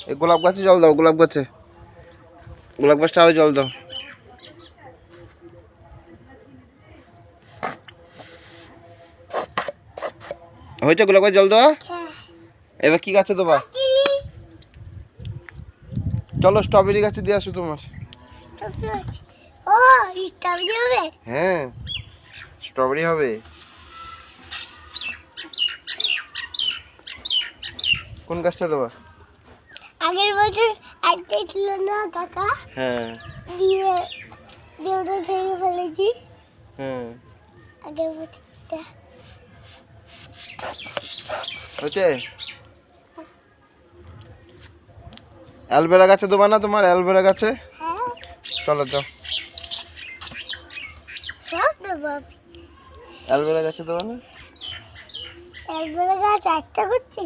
এই গোলাপ গাছে জল দাও, গোলাপ গাছটা আরো জল দাও। হয়েছে গোলাপ গাছ জল দেওয়া? এবার কি গাছে দেবা? চলো স্ট্রবেরি গাছে দিয়ে আসো তোমার। হ্যাঁ স্ট্রবেরি হবে। কোন গাছটা দেবা? আগের বছর একটাই ছিল না কাকা? হ্যাঁ দিয়ে ওটা ভেঙে ফেলেছি। হ্যাঁ আগের বছরটা হয়েছে। অ্যালবেরা গাছে দেবা না তোমার? অ্যালবেরা গাছে হ্যাঁ চলো তো। সব দেবো। অ্যালবেরা গাছে দেবা না? একবারে গাছ একটা করছি।